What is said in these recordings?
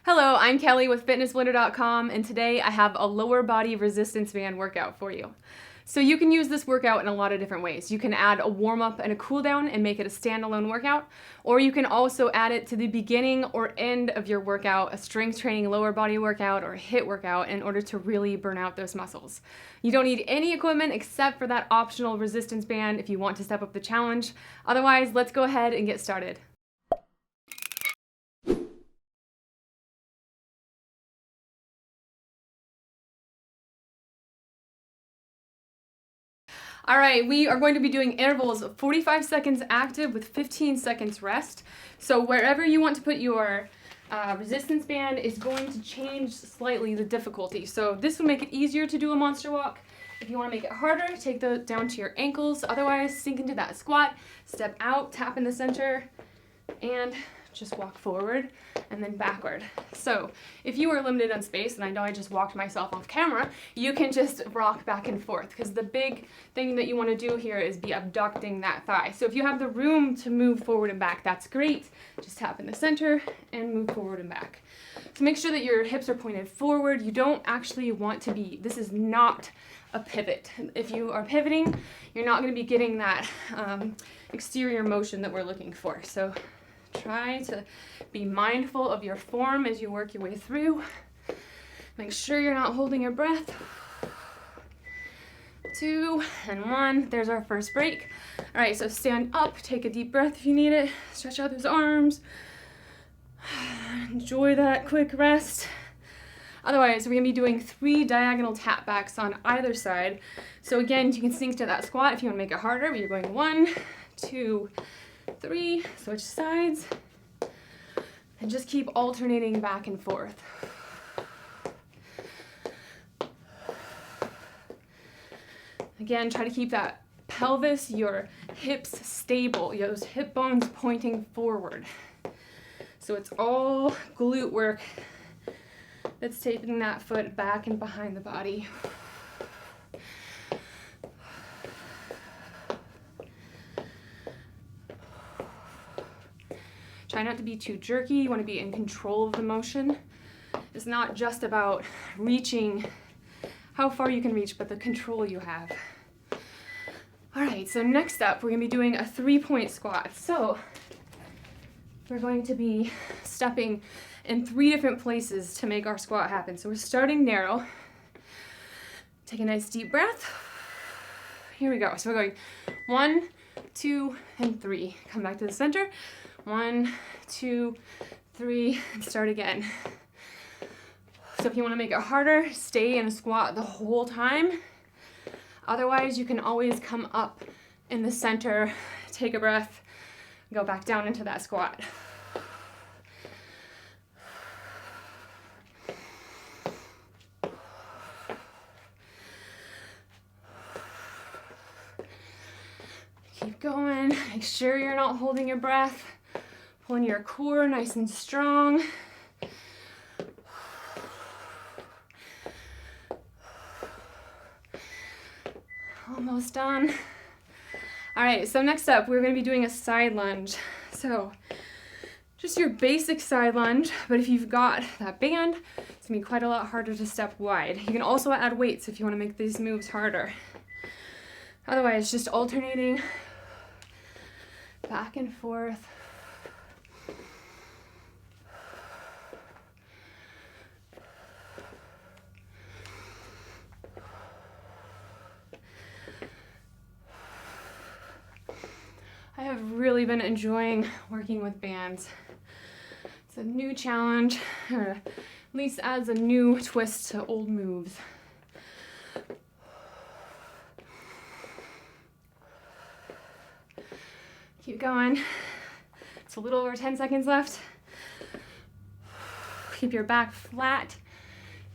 Hello, I'm Kelly with fitnessblender.com, and today I have a lower body resistance band workout for you. So you can use this workout in a lot of different ways. You can add a warm-up and a cool-down and make it a standalone workout, or you can also add it to the beginning or end of your workout, a strength training lower body workout or a HIIT workout, in order to really burn out those muscles. You don't need any equipment except for that optional resistance band if you want to step up the challenge. Otherwise, let's go ahead and get started. All right, we are going to be doing intervals of 45 seconds active with 15 seconds rest. So wherever you want to put your resistance band is going to change slightly the difficulty. So this will make it easier to do a monster walk. If you want to make it harder, take those down to your ankles. Otherwise, sink into that squat, step out, tap in the center, and just walk forward and then backward. So if you are limited on space, and I know I just walked myself off camera, you can just rock back and forth, because the big thing that you want to do here is be abducting that thigh. So if you have the room to move forward and back, that's great. Just tap in the center and move forward and back. So make sure that your hips are pointed forward. You don't actually want to be, this is not a pivot. If you are pivoting, you're not going to be getting that exterior motion that we're looking for. So try to be mindful of your form as you work your way through. Make sure you're not holding your breath. 2 and 1. There's our first break. All right, so stand up, take a deep breath if you need it. Stretch out those arms. Enjoy that quick rest. Otherwise, we're going to be doing 3 diagonal tap backs on either side. So again, you can sink to that squat if you want to make it harder, but you're going 1, 2, 3, switch sides, and just keep alternating back and forth. Again, try to keep that pelvis, your hips stable, those hip bones pointing forward. So it's all glute work that's taking that foot back and behind the body. Try not to be too jerky. You want to be in control of the motion. It's not just about reaching how far you can reach, but the control you have. All right, so next up, we're going to be doing a 3-point squat. So we're going to be stepping in 3 different places to make our squat happen. So we're starting narrow. Take a nice deep breath. Here we go. So we're going 1, 2, and 3. Come back to the center. 1, 2, 3, and start again. So if you want to make it harder, stay in a squat the whole time. Otherwise, you can always come up in the center, take a breath, go back down into that squat. Keep going. Make sure you're not holding your breath. Pulling your core nice and strong. Almost done. All right, so next up, we're going to be doing a side lunge. So just your basic side lunge, but if you've got that band, it's going to be quite a lot harder to step wide. You can also add weights if you want to make these moves harder. Otherwise, just alternating back and forth. I have really been enjoying working with bands. It's a new challenge, or at least adds a new twist to old moves. Keep going. It's a little over 10 seconds left. Keep your back flat.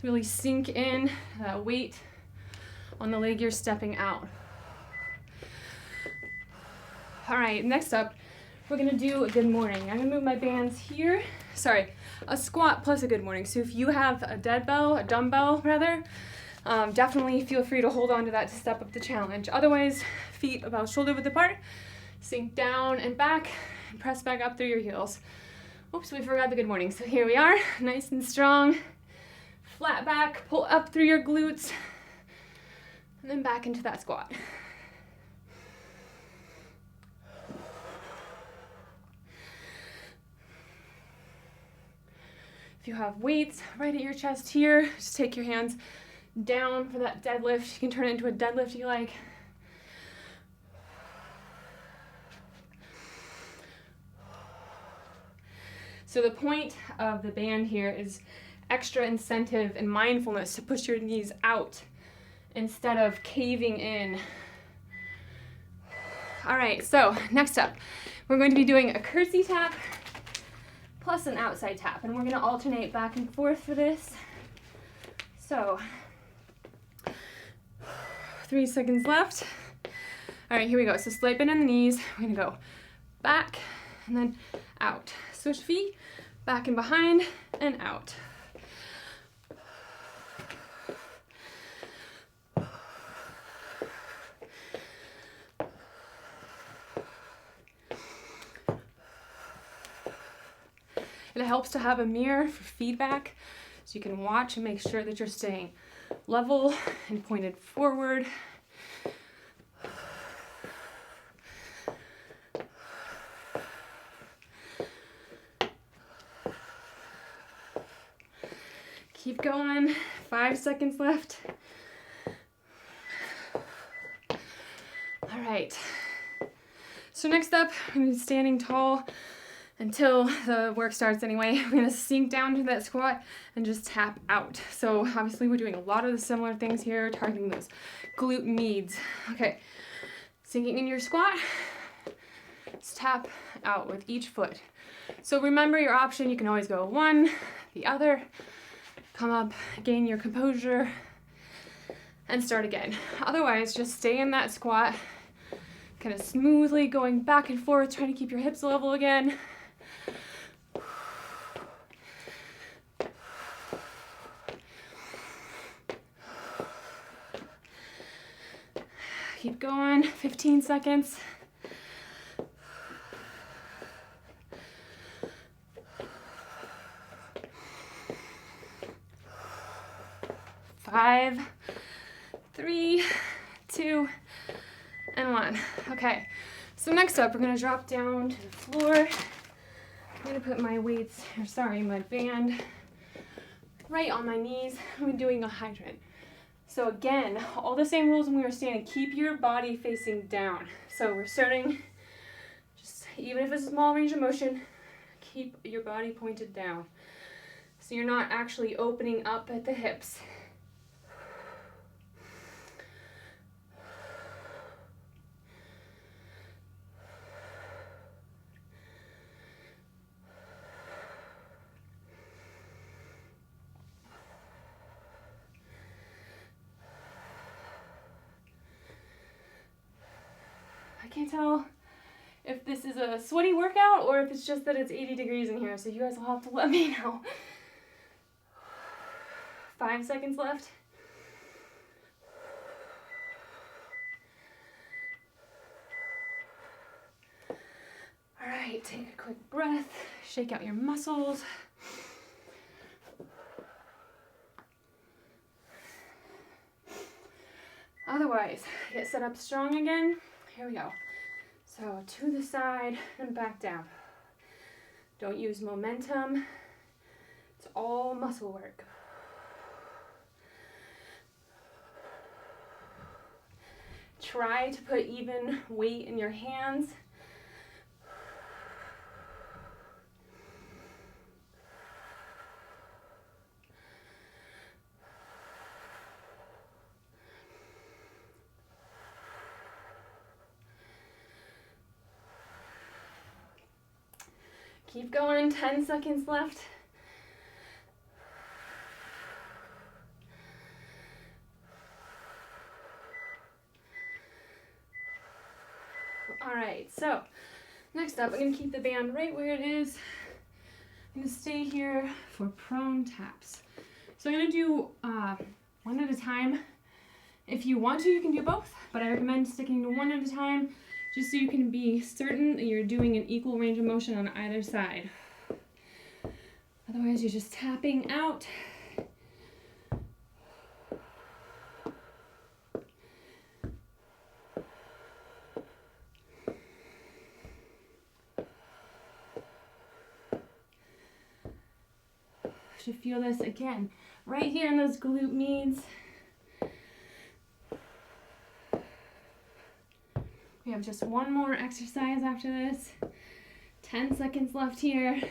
Really sink in that weight on the leg you're stepping out. All right, next up, we're gonna do a good morning. I'm gonna move my bands here. Sorry, a squat plus a good morning. So if you have a dumbbell rather, definitely feel free to hold on to that to step up the challenge. Otherwise, feet about shoulder width apart, sink down and back, and press back up through your heels. Oops, we forgot the good morning. So here we are, nice and strong. Flat back, pull up through your glutes, and then back into that squat. If you have weights right at your chest here, just take your hands down for that deadlift. You can turn it into a deadlift if you like. So the point of the band here is extra incentive and mindfulness to push your knees out instead of caving in. All right, so next up, we're going to be doing a curtsy tap plus an outside tap, and we're going to alternate back and forth for this. So 3 seconds left. All right, here we go. So slight bend in the knees. We're going to go back and then out. Switch feet, back and behind and out. It helps to have a mirror for feedback so you can watch and make sure that you're staying level and pointed forward. Keep going, 5 seconds left. All right, so next up, I'm gonna be standing tall until the work starts anyway. I'm gonna sink down to that squat and just tap out. So obviously we're doing a lot of the similar things here, targeting those glute meads. Okay, sinking in your squat, just tap out with each foot. So remember your option, you can always go one, the other, come up, gain your composure, and start again. Otherwise, just stay in that squat, kind of smoothly going back and forth, trying to keep your hips level again. Keep going, 15 seconds. Five, 3, 2, and 1. Okay, so next up, we're gonna drop down to the floor. I'm gonna put my weights, or sorry, my band right on my knees. I'm doing a hydrant. So again, all the same rules when we were standing. Keep your body facing down. So we're starting, just even if it's a small range of motion, keep your body pointed down. So you're not actually opening up at the hips. I can't tell if this is a sweaty workout or if it's just that it's 80 degrees in here, so you guys will have to let me know. 5 seconds left. All right, take a quick breath, shake out your muscles. Otherwise, get set up strong again. Here we go. So to the side and back down. Don't use momentum. It's all muscle work. Try to put even weight in your hands. Keep going, 10 seconds left. All right, so next up, I'm gonna keep the band right where it is. I'm gonna stay here for prone taps. So I'm gonna do one at a time. If you want to, you can do both, but I recommend sticking to one at a time, just so you can be certain that you're doing an equal range of motion on either side. Otherwise, you're just tapping out. Should feel this again right here in those glute meads. We have just one more exercise after this. 10 seconds left here.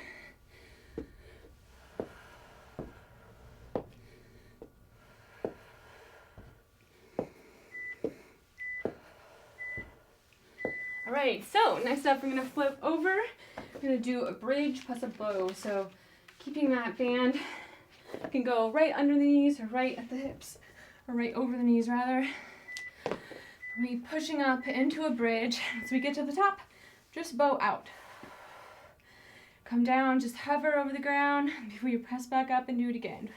All right, so next up we're gonna flip over. We're gonna do a bridge plus a bow. So keeping that band, you can go right under the knees or right at the hips, or right over the knees rather. We pushing up into a bridge. As we get to the top, just bow out. Come down, just hover over the ground before you press back up and do it again.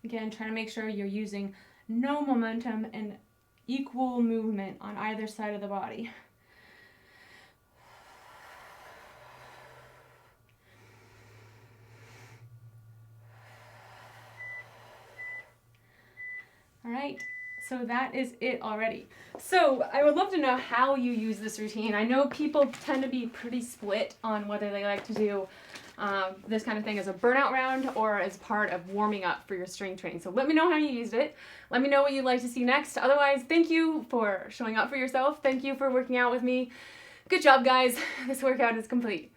Again, trying to make sure you're using no momentum and equal movement on either side of the body. All right, so that is it already. So I would love to know how you use this routine. I know people tend to be pretty split on whether they like to do this kind of thing as a burnout round or as part of warming up for your strength training. So let me know how you used it. Let me know what you'd like to see next. Otherwise, thank you for showing up for yourself. Thank you for working out with me. Good job, guys. This workout is complete.